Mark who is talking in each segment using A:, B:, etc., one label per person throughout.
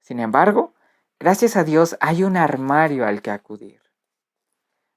A: Sin embargo, gracias a Dios hay un armario al que acudir.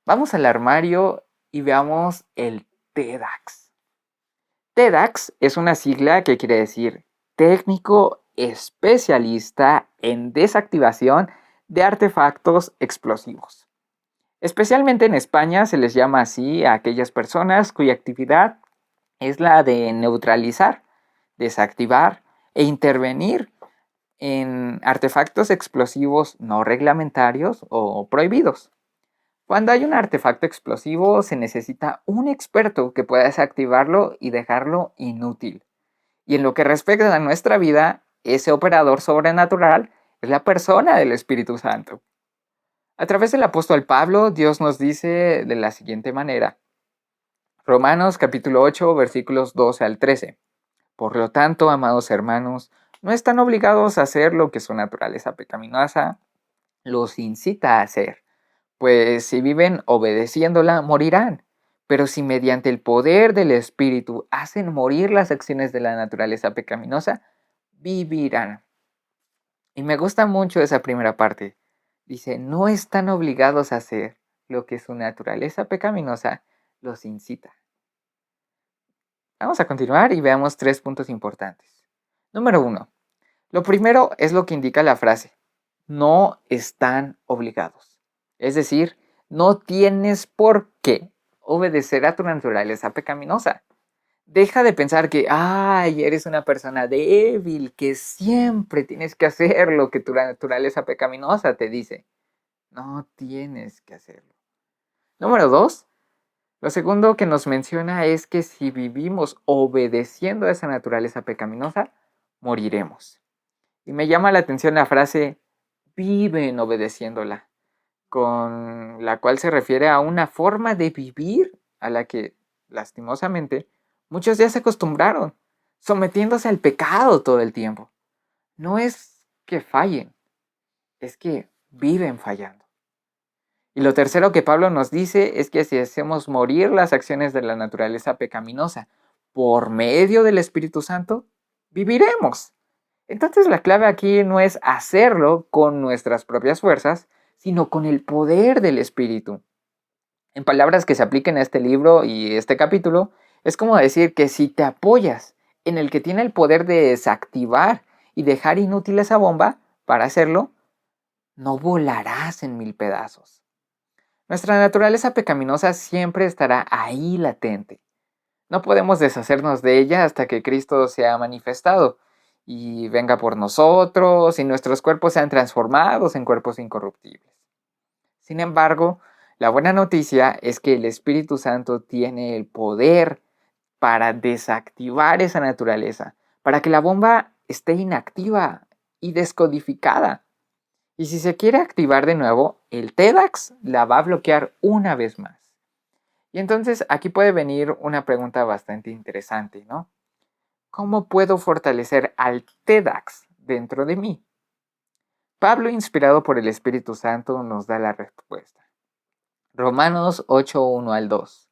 A: Vamos al armario y veamos el TEDx. TEDx es una sigla que quiere decir técnico especialista en desactivación de artefactos explosivos. Especialmente en España se les llama así a aquellas personas cuya actividad es la de neutralizar, desactivar e intervenir en artefactos explosivos no reglamentarios o prohibidos. Cuando hay un artefacto explosivo se necesita un experto que pueda desactivarlo y dejarlo inútil. Y en lo que respecta a nuestra vida, ese operador sobrenatural es la persona del Espíritu Santo. A través del apóstol Pablo, Dios nos dice de la siguiente manera. Romanos capítulo 8, versículos 12 al 13. Por lo tanto, amados hermanos, no están obligados a hacer lo que su naturaleza pecaminosa los incita a hacer, pues si viven obedeciéndola, morirán. Pero si mediante el poder del Espíritu hacen morir las acciones de la naturaleza pecaminosa, vivirán. Y me gusta mucho esa primera parte. Dice, no están obligados a hacer lo que su naturaleza pecaminosa los incita. Vamos a continuar y veamos 3 puntos importantes. Número 1. Lo primero es lo que indica la frase. No están obligados. Es decir, no tienes por qué obedecer a tu naturaleza pecaminosa. Deja de pensar que, eres una persona débil, que siempre tienes que hacer lo que tu naturaleza pecaminosa te dice. No tienes que hacerlo. Número 2. Lo segundo que nos menciona es que si vivimos obedeciendo a esa naturaleza pecaminosa, moriremos. Y me llama la atención la frase, viven obedeciéndola, con la cual se refiere a una forma de vivir a la que, lastimosamente, muchos ya se acostumbraron, sometiéndose al pecado todo el tiempo. No es que fallen, es que viven fallando. Y lo tercero que Pablo nos dice es que si hacemos morir las acciones de la naturaleza pecaminosa por medio del Espíritu Santo, viviremos. Entonces la clave aquí no es hacerlo con nuestras propias fuerzas, sino con el poder del Espíritu. En palabras que se apliquen a este libro y este capítulo, es como decir que si te apoyas en el que tiene el poder de desactivar y dejar inútil esa bomba, para hacerlo, no volarás en 1000 pedazos. Nuestra naturaleza pecaminosa siempre estará ahí latente. No podemos deshacernos de ella hasta que Cristo se ha manifestado y venga por nosotros y nuestros cuerpos sean transformados en cuerpos incorruptibles. Sin embargo, la buena noticia es que el Espíritu Santo tiene el poder para desactivar esa naturaleza, para que la bomba esté inactiva y descodificada. Y si se quiere activar de nuevo, el TEDx la va a bloquear una vez más. Y entonces aquí puede venir una pregunta bastante interesante, ¿no? ¿Cómo puedo fortalecer al TEDx dentro de mí? Pablo, inspirado por el Espíritu Santo, nos da la respuesta. Romanos 8, 1 al 2.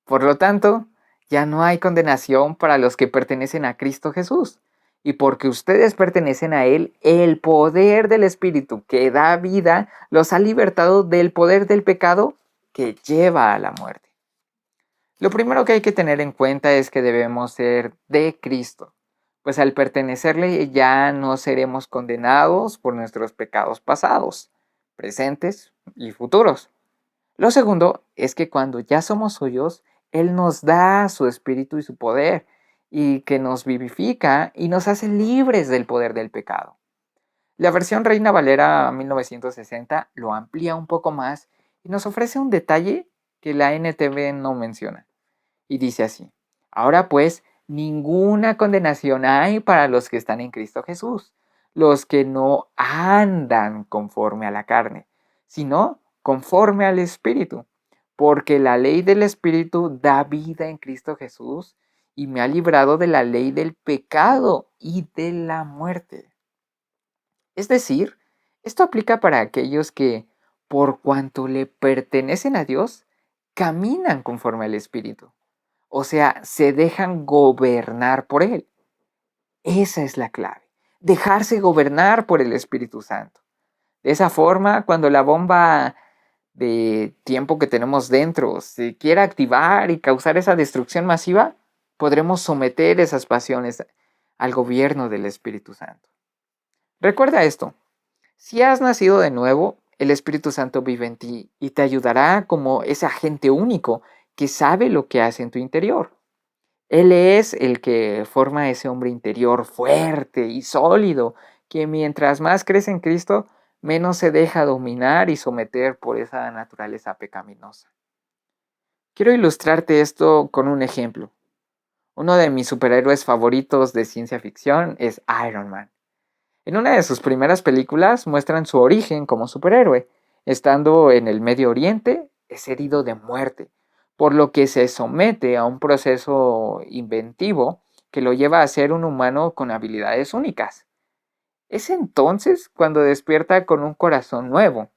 A: Por lo tanto, ya no hay condenación para los que pertenecen a Cristo Jesús. Y porque ustedes pertenecen a Él, el poder del Espíritu que da vida los ha libertado del poder del pecado que lleva a la muerte. Lo primero que hay que tener en cuenta es que debemos ser de Cristo, pues al pertenecerle ya no seremos condenados por nuestros pecados pasados, presentes y futuros. Lo segundo es que cuando ya somos suyos, Él nos da su espíritu y su poder, y que nos vivifica y nos hace libres del poder del pecado. La versión Reina Valera 1960 lo amplía un poco más y nos ofrece un detalle que la NTV no menciona. Y dice así, ahora pues, ninguna condenación hay para los que están en Cristo Jesús, los que no andan conforme a la carne, sino conforme al Espíritu, porque la ley del Espíritu da vida en Cristo Jesús y me ha librado de la ley del pecado y de la muerte. Es decir, esto aplica para aquellos que, por cuanto le pertenecen a Dios, caminan conforme al Espíritu. O sea, se dejan gobernar por Él. Esa es la clave. dejarse gobernar por el Espíritu Santo. De esa forma, cuando la bomba de tiempo que tenemos dentro se quiera activar y causar esa destrucción masiva, podremos someter esas pasiones al gobierno del Espíritu Santo. Recuerda esto, si has nacido de nuevo, el Espíritu Santo vive en ti y te ayudará como ese agente único que sabe lo que hace en tu interior. Él es el que forma ese hombre interior fuerte y sólido, que mientras más crece en Cristo, menos se deja dominar y someter por esa naturaleza pecaminosa. Quiero ilustrarte esto con un ejemplo. Uno de mis superhéroes favoritos de ciencia ficción es Iron Man. En una de sus primeras películas muestran su origen como superhéroe. Estando en el Medio Oriente, es herido de muerte, por lo que se somete a un proceso inventivo que lo lleva a ser un humano con habilidades únicas. Es entonces cuando despierta con un corazón nuevo,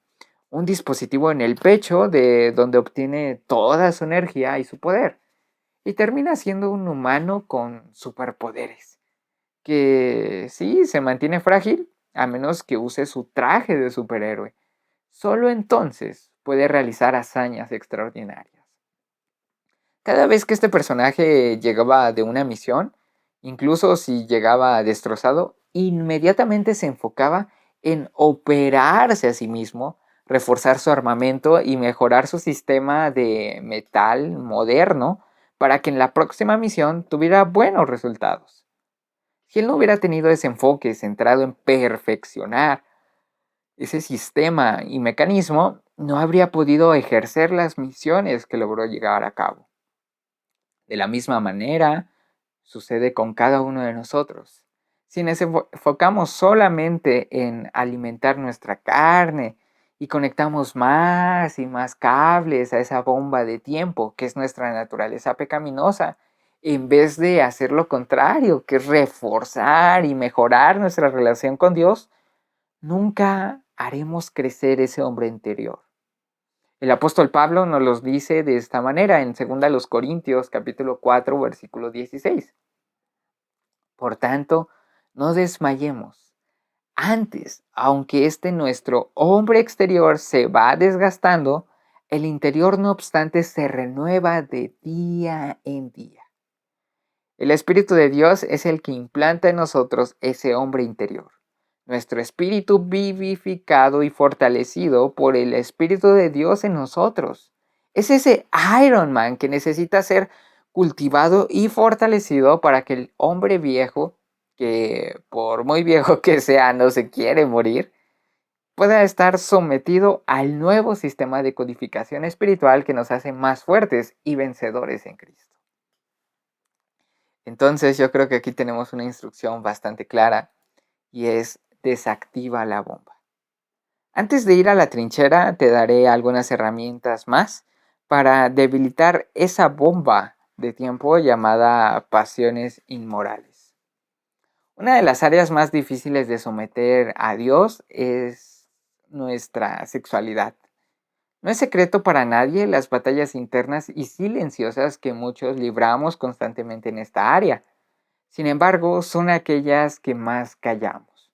A: un dispositivo en el pecho de donde obtiene toda su energía y su poder, y termina siendo un humano con superpoderes que sí se mantiene frágil a menos que use su traje de superhéroe. Solo entonces puede realizar hazañas extraordinarias. Cada vez que este personaje llegaba de una misión, incluso si llegaba destrozado, inmediatamente se enfocaba en operarse a sí mismo, reforzar su armamento y mejorar su sistema de metal moderno para que en la próxima misión tuviera buenos resultados. Si él no hubiera tenido ese enfoque centrado en perfeccionar ese sistema y mecanismo, no habría podido ejercer las misiones que logró llegar a cabo. De la misma manera, sucede con cada uno de nosotros. Si nos enfocamos solamente en alimentar nuestra carne y conectamos más y más cables a esa bomba de tiempo que es nuestra naturaleza pecaminosa, en vez de hacer lo contrario, que es reforzar y mejorar nuestra relación con Dios, nunca haremos crecer ese hombre interior. El apóstol Pablo nos los dice de esta manera en 2 Corintios capítulo 4 versículo 16. Por tanto, no desmayemos. Antes, aunque nuestro hombre exterior se va desgastando, el interior no obstante se renueva de día en día. El Espíritu de Dios es el que implanta en nosotros ese hombre interior. Nuestro espíritu vivificado y fortalecido por el Espíritu de Dios en nosotros. Es ese Iron Man que necesita ser cultivado y fortalecido para que el hombre viejo, que por muy viejo que sea no se quiere morir, pueda estar sometido al nuevo sistema de codificación espiritual que nos hace más fuertes y vencedores en Cristo. Entonces yo creo que aquí tenemos una instrucción bastante clara y es desactiva la bomba. Antes de ir a la trinchera te daré algunas herramientas más para debilitar esa bomba de tiempo llamada pasiones inmorales. Una de las áreas más difíciles de someter a Dios es nuestra sexualidad. No es secreto para nadie las batallas internas y silenciosas que muchos libramos constantemente en esta área. Sin embargo, son aquellas que más callamos.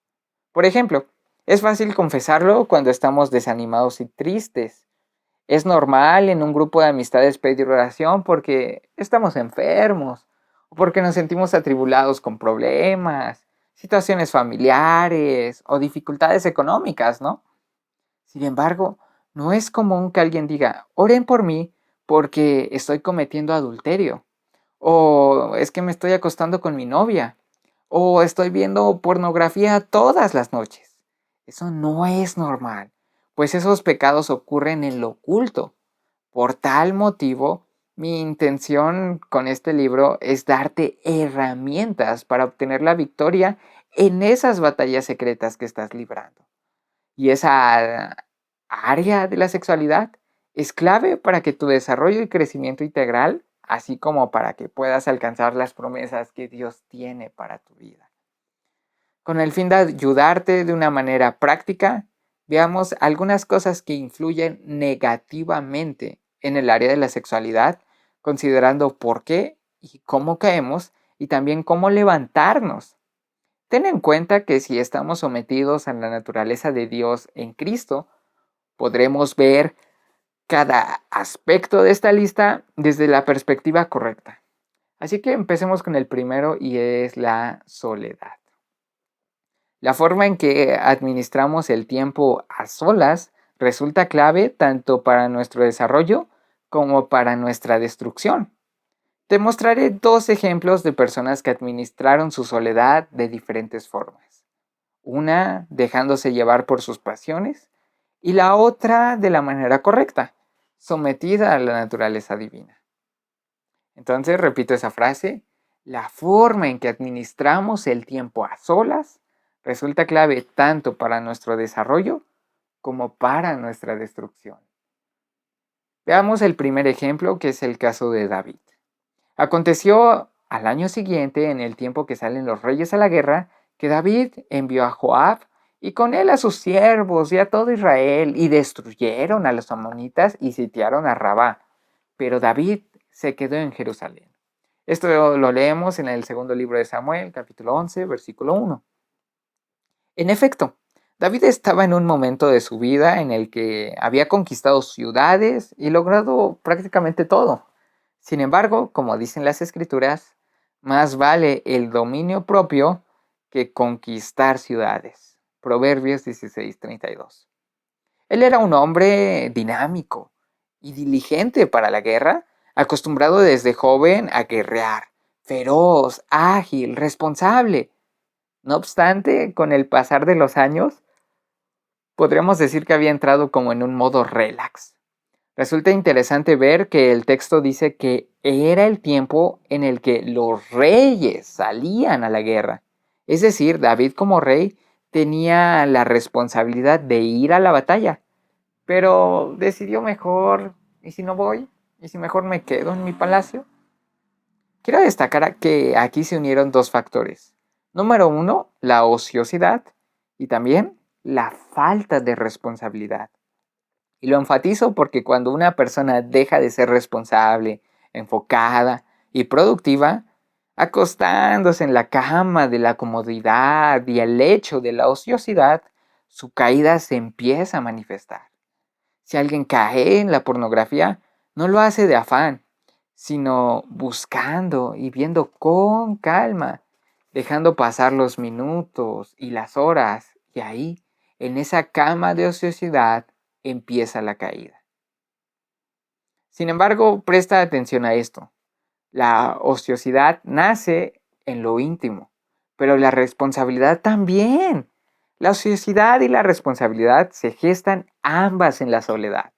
A: Por ejemplo, es fácil confesarlo cuando estamos desanimados y tristes. Es normal en un grupo de amistades pedir oración porque estamos enfermos o porque nos sentimos atribulados con problemas, situaciones familiares o dificultades económicas, ¿no? Sin embargo, no es común que alguien diga, oren por mí porque estoy cometiendo adulterio, o es que me estoy acostando con mi novia, o estoy viendo pornografía todas las noches. Eso no es normal, pues esos pecados ocurren en lo oculto. Por tal motivo, mi intención con este libro es darte herramientas para obtener la victoria en esas batallas secretas que estás librando. Y esa área de la sexualidad es clave para que tu desarrollo y crecimiento integral, así como para que puedas alcanzar las promesas que Dios tiene para tu vida. Con el fin de ayudarte de una manera práctica, veamos algunas cosas que influyen negativamente en el área de la sexualidad, considerando por qué y cómo caemos y también cómo levantarnos. Ten en cuenta que si estamos sometidos a la naturaleza de Dios en Cristo, podremos ver cada aspecto de esta lista desde la perspectiva correcta. Así que empecemos con el primero y es la soledad. La forma en que administramos el tiempo a solas resulta clave tanto para nuestro desarrollo como para nuestra destrucción. Te mostraré dos ejemplos de personas que administraron su soledad de diferentes formas. Una dejándose llevar por sus pasiones y la otra de la manera correcta, sometida a la naturaleza divina. Entonces repito esa frase, la forma en que administramos el tiempo a solas resulta clave tanto para nuestro desarrollo como para nuestra destrucción. Veamos el primer ejemplo, que es el caso de David. Aconteció al año siguiente, en el tiempo que salen los reyes a la guerra, que David envió a Joab y con él a sus siervos y a todo Israel, y destruyeron a los amonitas y sitiaron a Rabá. Pero David se quedó en Jerusalén. Esto lo leemos en el segundo libro de Samuel, capítulo 11, versículo 1. En efecto, David estaba en un momento de su vida en el que había conquistado ciudades y logrado prácticamente todo. Sin embargo, como dicen las escrituras, más vale el dominio propio que conquistar ciudades. Proverbios 16:32. Él era un hombre dinámico y diligente para la guerra, acostumbrado desde joven a guerrear, feroz, ágil, responsable. No obstante, con el pasar de los años, podríamos decir que había entrado como en un modo relax. Resulta interesante ver que el texto dice que era el tiempo en el que los reyes salían a la guerra. Es decir, David como rey tenía la responsabilidad de ir a la batalla, pero decidió mejor, ¿y si no voy? ¿Y si mejor me quedo en mi palacio? Quiero destacar que aquí se unieron dos factores. Número uno, la ociosidad y también la falta de responsabilidad. Y lo enfatizo porque cuando una persona deja de ser responsable, enfocada y productiva, acostándose en la cama de la comodidad y el lecho de la ociosidad, su caída se empieza a manifestar. Si alguien cae en la pornografía, no lo hace de afán, sino buscando y viendo con calma, dejando pasar los minutos y las horas, y ahí, en esa cama de ociosidad, empieza la caída. Sin embargo, presta atención a esto. La ociosidad nace en lo íntimo, pero la responsabilidad también. La ociosidad y la responsabilidad se gestan ambas en la soledad.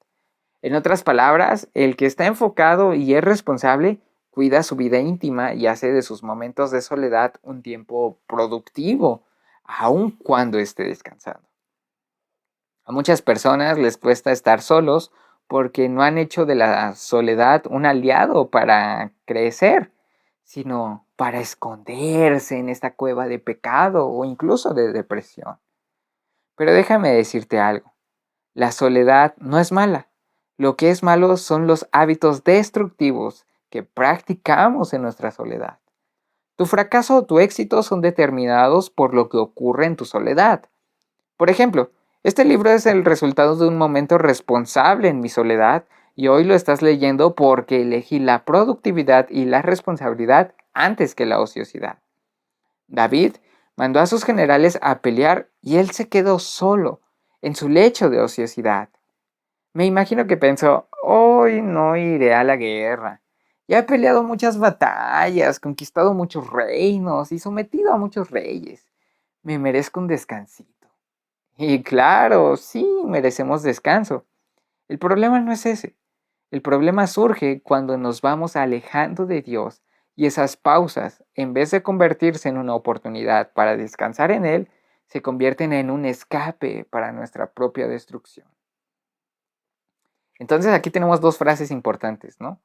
A: En otras palabras, el que está enfocado y es responsable cuida su vida íntima y hace de sus momentos de soledad un tiempo productivo, aun cuando esté descansando. A muchas personas les cuesta estar solos porque no han hecho de la soledad un aliado para crecer, sino para esconderse en esta cueva de pecado o incluso de depresión. Pero déjame decirte algo, la soledad no es mala. Lo que es malo son los hábitos destructivos que practicamos en nuestra soledad. Tu fracaso o tu éxito son determinados por lo que ocurre en tu soledad. Por ejemplo, este libro es el resultado de un momento responsable en mi soledad y hoy lo estás leyendo porque elegí la productividad y la responsabilidad antes que la ociosidad. David mandó a sus generales a pelear y él se quedó solo en su lecho de ociosidad. Me imagino que pensó, hoy no iré a la guerra. Ya he peleado muchas batallas, conquistado muchos reinos y sometido a muchos reyes. Me merezco un descansito. Y claro, sí, merecemos descanso. El problema no es ese. El problema surge cuando nos vamos alejando de Dios y esas pausas, en vez de convertirse en una oportunidad para descansar en Él, se convierten en un escape para nuestra propia destrucción. Entonces aquí tenemos dos frases importantes, ¿no?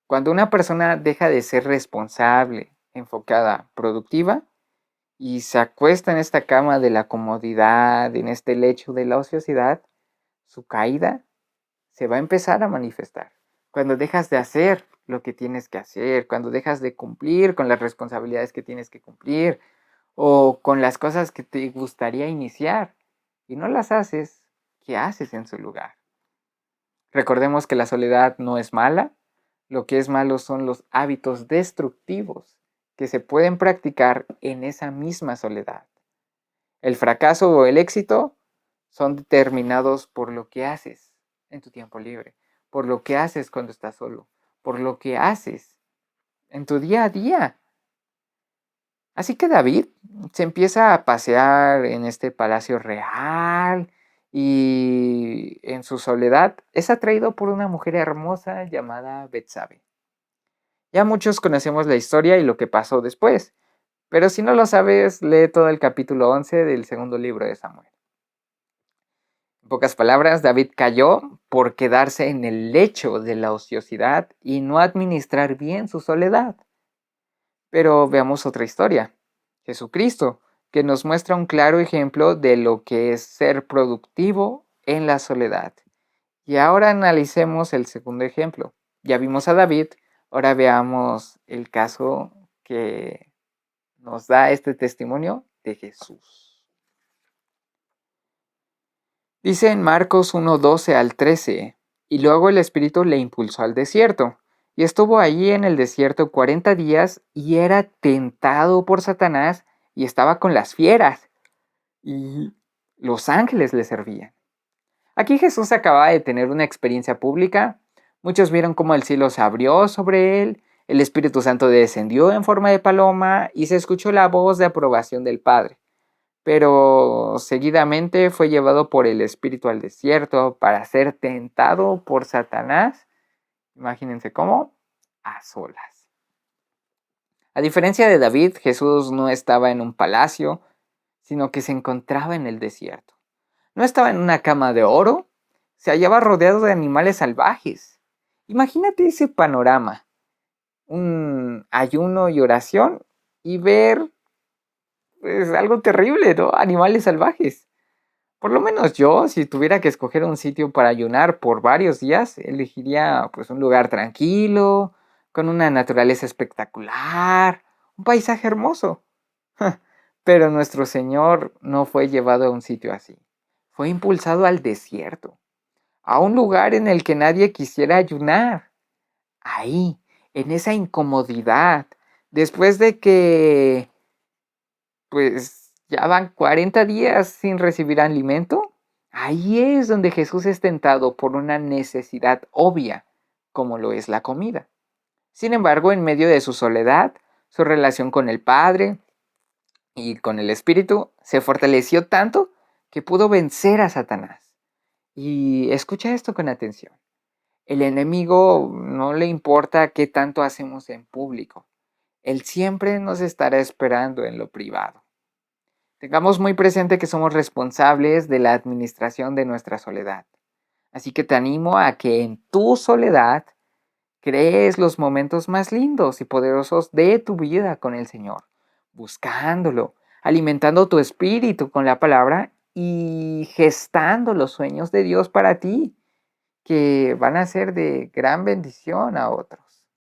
A: Cuando una persona deja de ser responsable, enfocada, productiva, y se acuesta en esta cama de la comodidad, en este lecho de la ociosidad, su caída se va a empezar a manifestar. Cuando dejas de hacer lo que tienes que hacer, cuando dejas de cumplir con las responsabilidades que tienes que cumplir, o con las cosas que te gustaría iniciar y no las haces, ¿qué haces en su lugar? Recordemos que la soledad no es mala, lo que es malo son los hábitos destructivos que se pueden practicar en esa misma soledad. El fracaso o el éxito son determinados por lo que haces en tu tiempo libre, por lo que haces cuando estás solo, por lo que haces en tu día a día. Así que David se empieza a pasear en este palacio real y en su soledad es atraído por una mujer hermosa llamada Betsabe. Ya muchos conocemos la historia y lo que pasó después, pero si no lo sabes, lee todo el capítulo 11 del segundo libro de Samuel. En pocas palabras, David cayó por quedarse en el lecho de la ociosidad y no administrar bien su soledad. Pero veamos otra historia. Jesucristo, que nos muestra un claro ejemplo de lo que es ser productivo en la soledad. Y ahora analicemos el segundo ejemplo. Ya vimos a David, ahora veamos el caso que nos da este testimonio de Jesús. Dice en Marcos 1:12 al 13, y luego el Espíritu le impulsó al desierto, y estuvo allí en el desierto 40 días, y era tentado por Satanás, y estaba con las fieras, y los ángeles le servían. Aquí Jesús acababa de tener una experiencia pública, muchos vieron cómo el cielo se abrió sobre él, el Espíritu Santo descendió en forma de paloma, y se escuchó la voz de aprobación del Padre. Pero seguidamente fue llevado por el Espíritu al desierto para ser tentado por Satanás. Imagínense cómo, a solas. A diferencia de David, Jesús no estaba en un palacio, sino que se encontraba en el desierto. No estaba en una cama de oro, se hallaba rodeado de animales salvajes. Imagínate ese panorama, un ayuno y oración y ver pues, algo terrible, ¿no? Animales salvajes. Por lo menos yo, si tuviera que escoger un sitio para ayunar por varios días, elegiría pues un lugar tranquilo, con una naturaleza espectacular, un paisaje hermoso. Pero nuestro Señor no fue llevado a un sitio así. Fue impulsado al desierto, a un lugar en el que nadie quisiera ayunar. Ahí, en esa incomodidad, después de que pues ya van 40 días sin recibir alimento. Ahí es donde Jesús es tentado por una necesidad obvia, como lo es la comida. Sin embargo, en medio de su soledad, su relación con el Padre y con el Espíritu se fortaleció tanto que pudo vencer a Satanás. Y escucha esto con atención. El enemigo no le importa qué tanto hacemos en público. Él siempre nos estará esperando en lo privado. Tengamos muy presente que somos responsables de la administración de nuestra soledad. Así que te animo a que en tu soledad crees los momentos más lindos y poderosos de tu vida con el Señor, buscándolo, alimentando tu espíritu con la palabra y gestando los sueños de Dios para ti, que van a ser de gran bendición a otros.